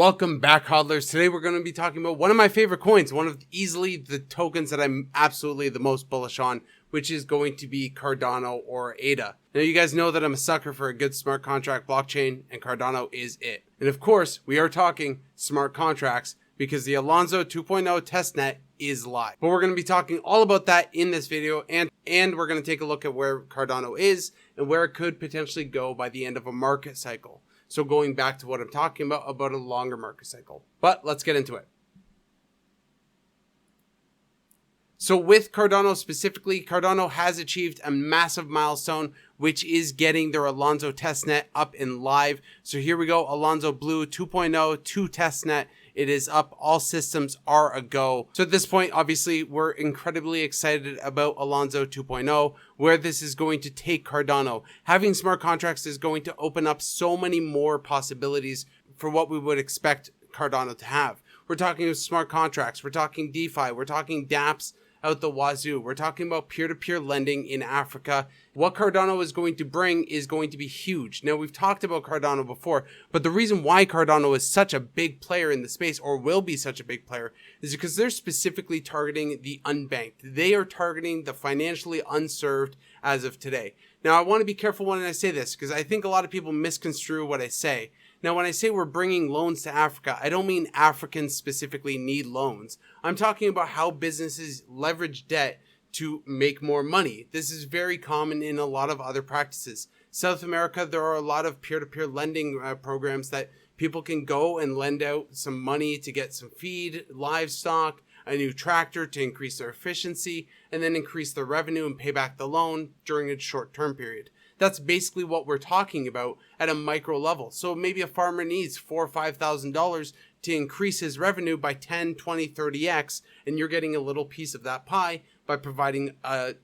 Welcome back, Hodlers. Today we're going to be talking about one of my favorite coins, one of easily the tokens that I'm absolutely the most bullish on, which is going to be Cardano or ADA. Now, you guys know that I'm a sucker for a good smart contract blockchain, and Cardano is it. And of course, we are talking smart contracts because the Alonzo 2.0 testnet is live. But we're going to be talking all about that in this video, and we're going to take a look at where Cardano is and where it could potentially go by the end of a market cycle. So going back to what I'm talking about a longer market cycle. But let's get into it. So with Cardano specifically, Cardano has achieved a massive milestone, which is getting their Alonzo testnet up and live. So here we go, AlonzoBlue 2.0 to testnet. It is up, all systems are a go. So at this point, obviously, we're incredibly excited about Alonzo 2.0, where this is going to take Cardano. Having smart contracts is going to open up so many more possibilities for what we would expect Cardano to have. We're talking smart contracts, we're talking DeFi, we're talking Dapps out the wazoo. We're talking about peer-to-peer lending in Africa. What Cardano is going to bring is going to be huge. Now, we've talked about Cardano before, but the reason why Cardano is such a big player in the space, or will be such a big player, is because they're specifically targeting the unbanked. They are targeting the financially unserved as of today. Now, I want to be careful when I say this, because I think a lot of people misconstrue what I say. Now, when I say we're bringing loans to Africa, I don't mean Africans specifically need loans. I'm talking about how businesses leverage debt to make more money. This is very common in a lot of other practices. South America, there are a lot of peer-to-peer lending programs that people can go and lend out some money to get some feed, livestock, a new tractor to increase their efficiency, and then increase their revenue and pay back the loan during a short-term period. That's basically what we're talking about at a micro level. So maybe a farmer needs $4,000 or $5,000 to increase his revenue by 10, 20, 30x, and you're getting a little piece of that pie by providing a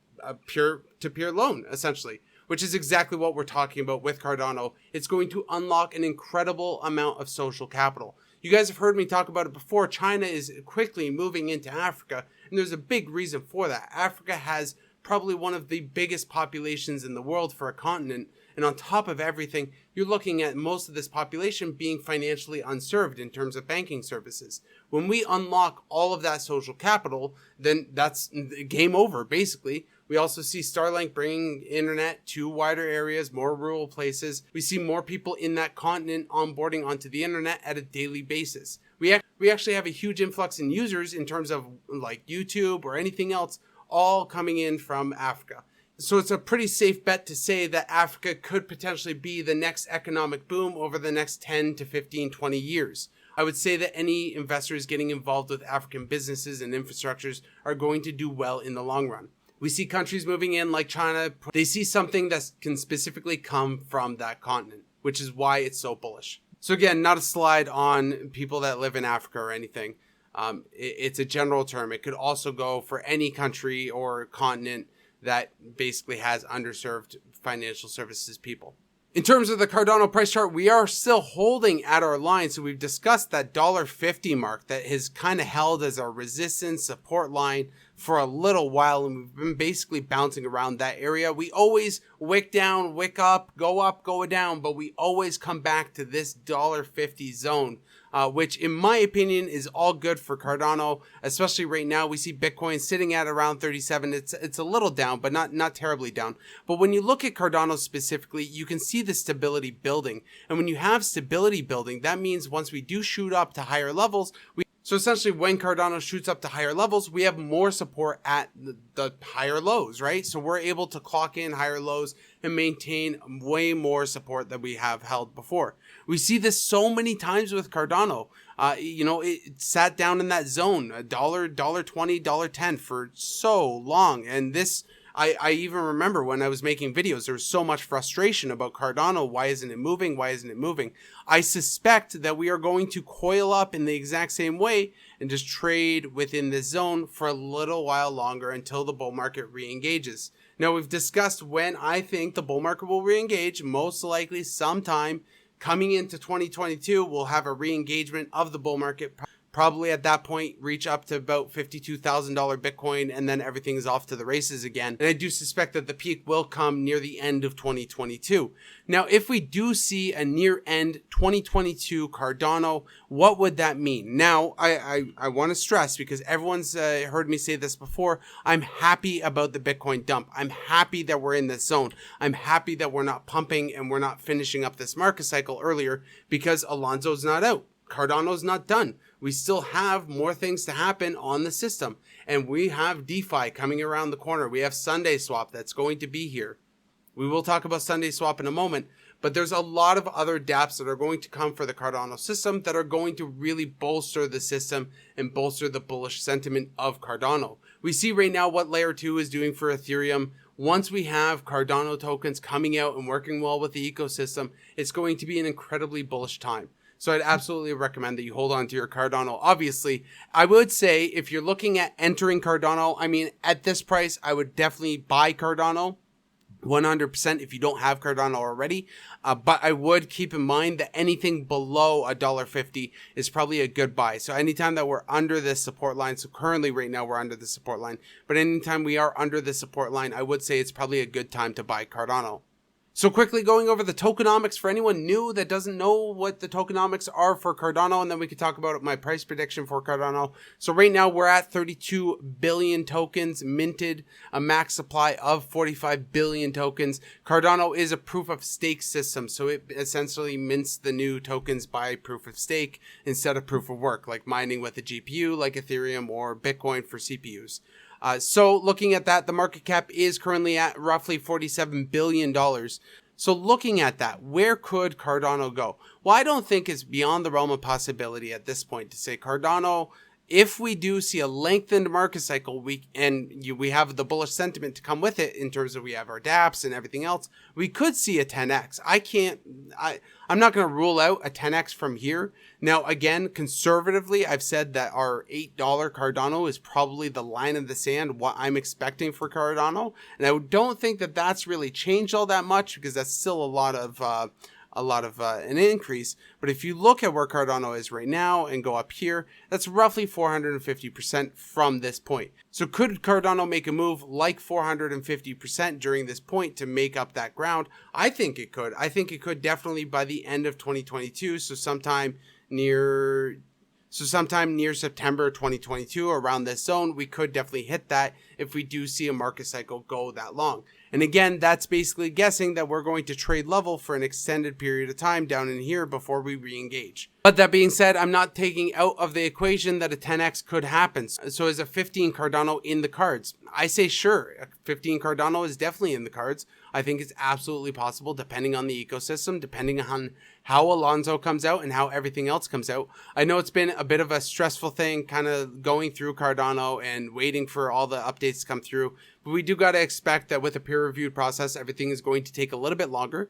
peer-to-peer loan, essentially, which is exactly what we're talking about with Cardano. It's going to unlock an incredible amount of social capital. You guys have heard me talk about it before. China is quickly moving into Africa, and there's a big reason for that. Africa has probably one of the biggest populations in the world for a continent. And on top of everything, you're looking at most of this population being financially unserved in terms of banking services. When we unlock all of that social capital, then that's game over, basically. We also see Starlink bringing internet to wider areas, more rural places. We see more people in that continent onboarding onto the internet at a daily basis. We actually have a huge influx in users in terms of like YouTube or anything else, all coming in from Africa. So it's a pretty safe bet to say that Africa could potentially be the next economic boom over the next 10 to 15, 20 years. I would say that any investors getting involved with African businesses and infrastructures are going to do well in the long run. We see countries moving in like China. They see something that can specifically come from that continent, which is why it's so bullish. So again, not a slide on people that live in Africa or anything. It's a general term. It could also go for any country or continent that basically has underserved financial services people. In terms of the Cardano price chart, we are still holding at our line. So we've discussed that $1.50 mark that has kind of held as our resistance support line for a little while. And we've been basically bouncing around that area. We always wick down, wick up, go down, but we always come back to this $1.50 zone. Which in my opinion is all good for Cardano, especially right now. We see Bitcoin sitting at around 37. It's a little down, but not terribly down. But when you look at Cardano specifically, you can see the stability building. And when you have stability building, that means once we do shoot up to higher levels, so essentially when Cardano shoots up to higher levels, we have more support at the higher lows, right? So we're able to clock in higher lows and maintain way more support than we have held before. We see this so many times with Cardano. It sat down in that zone, $1, $1.20, $1.10 for so long. And this, I even remember when I was making videos, there was so much frustration about Cardano. Why isn't it moving? Why isn't it moving? I suspect that we are going to coil up in the exact same way and just trade within this zone for a little while longer until the bull market re-engages. Now, we've discussed when I think the bull market will re-engage, most likely sometime coming into 2022, we'll have a re-engagement of the bull market probably at that point reach up to about $52,000 Bitcoin, and then everything is off to the races again. And I do suspect that the peak will come near the end of 2022. Now, if we do see a near end 2022 Cardano, what would that mean? Now, I want to stress, because everyone's heard me say this before, I'm happy about the Bitcoin dump. I'm happy that we're in this zone. I'm happy that we're not pumping and we're not finishing up this market cycle earlier, because Alonzo's not out. Cardano's not done. We still have more things to happen on the system. And we have DeFi coming around the corner. We have SundaeSwap that's going to be here. We will talk about SundaeSwap in a moment, but there's a lot of other dApps that are going to come for the Cardano system that are going to really bolster the system and bolster the bullish sentiment of Cardano. We see right now what Layer 2 is doing for Ethereum. Once we have Cardano tokens coming out and working well with the ecosystem, it's going to be an incredibly bullish time. So I'd absolutely recommend that you hold on to your Cardano. Obviously, I would say if you're looking at entering Cardano, I mean, at this price, I would definitely buy Cardano 100% if you don't have Cardano already. But I would keep in mind that anything below $1.50 is probably a good buy. So anytime that we're under this support line, so currently right now we're under the support line, but anytime we are under the support line, I would say it's probably a good time to buy Cardano. So quickly going over the tokenomics for anyone new that doesn't know what the tokenomics are for Cardano, and then we could talk about my price prediction for Cardano. So right now we're at 32 billion tokens minted, a max supply of 45 billion tokens. Cardano is a proof of stake system, so it essentially mints the new tokens by proof of stake instead of proof of work, like mining with a GPU like Ethereum or Bitcoin for CPUs. So looking at that, the market cap is currently at roughly $47 billion. So looking at that, where could Cardano go? Well, I don't think it's beyond the realm of possibility at this point to say Cardano, if we do see a lengthened market cycle, we have the bullish sentiment to come with it in terms of we have our Dapps and everything else, we could see a 10x. I'm not going to rule out a 10x from here. Now, again, conservatively, I've said that our $8 Cardano is probably the line in the sand, what I'm expecting for Cardano. And I don't think that that's really changed all that much, because that's still a lot of an increase. But if you look at where Cardano is right now and go up here, that's roughly 450% from this point. So could Cardano make a move like 450% during this point to make up that ground? I think it could. I think it could definitely by the end of 2022. So sometime near September 2022, around this zone, we could definitely hit that if we do see a market cycle go that long. And again, that's basically guessing that we're going to trade level for an extended period of time down in here before we re-engage. But that being said, I'm not taking out of the equation that a 10x could happen. So is a 15 Cardano in the cards? I say sure, a 15 Cardano is definitely in the cards. I think it's absolutely possible, depending on the ecosystem, depending on how Alonzo comes out and how everything else comes out. I know it's been a bit of a stressful thing kind of going through Cardano and waiting for all the updates to come through. But we do got to expect that with a peer-reviewed process, everything is going to take a little bit longer.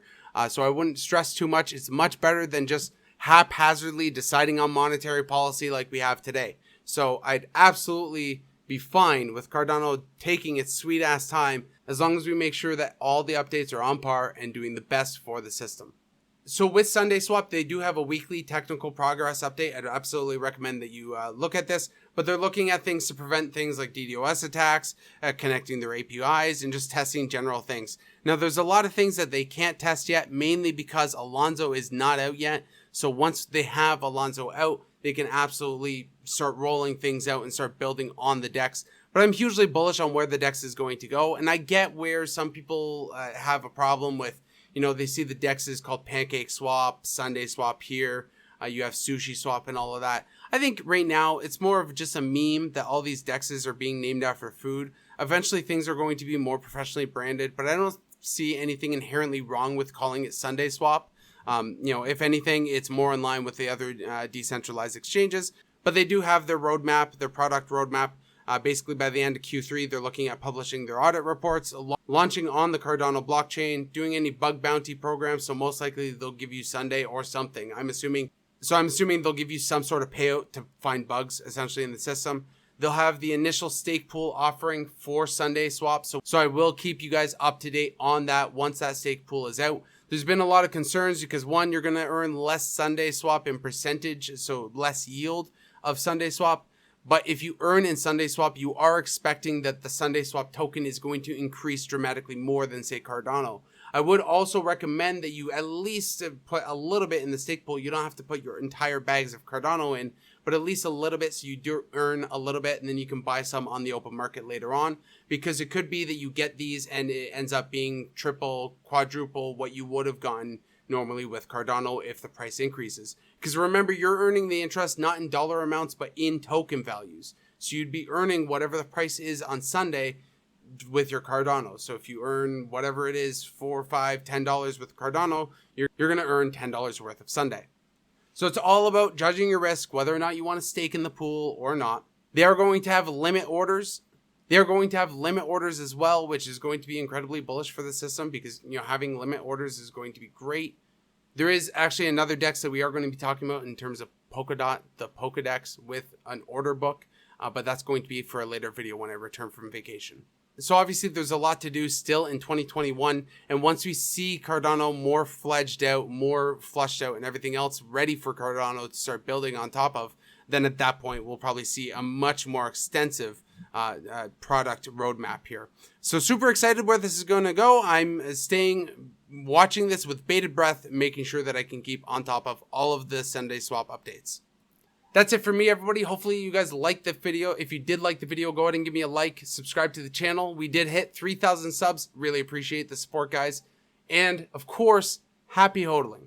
So I wouldn't stress too much. It's much better than just haphazardly deciding on monetary policy like we have today. So I'd absolutely be fine with Cardano taking its sweet ass time, as long as we make sure that all the updates are on par and doing the best for the system. So with SundaeSwap, they do have a weekly technical progress update. I'd absolutely recommend that you look at this, but they're looking at things to prevent things like DDoS attacks, connecting their APIs, and just testing general things. Now, there's a lot of things that they can't test yet, mainly because Alonzo is not out yet. So once they have Alonzo out, they can absolutely start rolling things out and start building on the DEX. But I'm hugely bullish on where the DEX is going to go. And I get where some people have a problem with, they see the DEXs called Pancake Swap, SundaeSwap here. You have Sushi Swap and all of that. I think right now it's more of just a meme that all these DEXs are being named after food. Eventually things are going to be more professionally branded, but I don't see anything inherently wrong with calling it SundaeSwap. If anything, it's more in line with the other decentralized exchanges, but they do have their roadmap, their product roadmap. Basically, by the end of Q3, they're looking at publishing their audit reports, launching on the Cardano blockchain, doing any bug bounty programs. So most likely they'll give you Sunday or something. I'm assuming they'll give you some sort of payout to find bugs essentially in the system. They'll have the initial stake pool offering for SundaeSwap. So I will keep you guys up to date on that once that stake pool is out. There's been a lot of concerns because one, you're going to earn less SundaeSwap in percentage, so less yield. of SundaeSwap. But if you earn in SundaeSwap, you are expecting that the SundaeSwap token is going to increase dramatically more than, say, Cardano. I would also recommend that you at least put a little bit in the stake pool. You don't have to put your entire bags of Cardano in, but at least a little bit, so you do earn a little bit, and then you can buy some on the open market later on, because it could be that you get these and it ends up being triple, quadruple what you would have gotten normally with Cardano if the price increases. Because remember, you're earning the interest not in dollar amounts, but in token values. So you'd be earning whatever the price is on Sunday with your Cardano. So if you earn whatever it is, $4, $5, $10 with Cardano, you're going to earn $10 worth of Sunday. So it's all about judging your risk, whether or not you want to stake in the pool or not. They are going to have limit orders. They are going to have limit orders as well, which is going to be incredibly bullish for the system, because having limit orders is going to be great. There is actually another DEX that we are going to be talking about in terms of Polkadot, the Pokedex with an order book, but that's going to be for a later video when I return from vacation. So obviously there's a lot to do still in 2021, and once we see Cardano more fledged out, more flushed out, and everything else ready for Cardano to start building on top of, then at that point we'll probably see a much more extensive product roadmap here. So super excited where this is going to go. I'm watching this with bated breath, making sure that I can keep on top of all of the SundaeSwap updates. That's it for me, everybody. Hopefully you guys liked the video. If you did like the video, go ahead and give me a like, subscribe to the channel. We did hit 3,000 subs. Really appreciate the support, guys. And of course, happy hodling.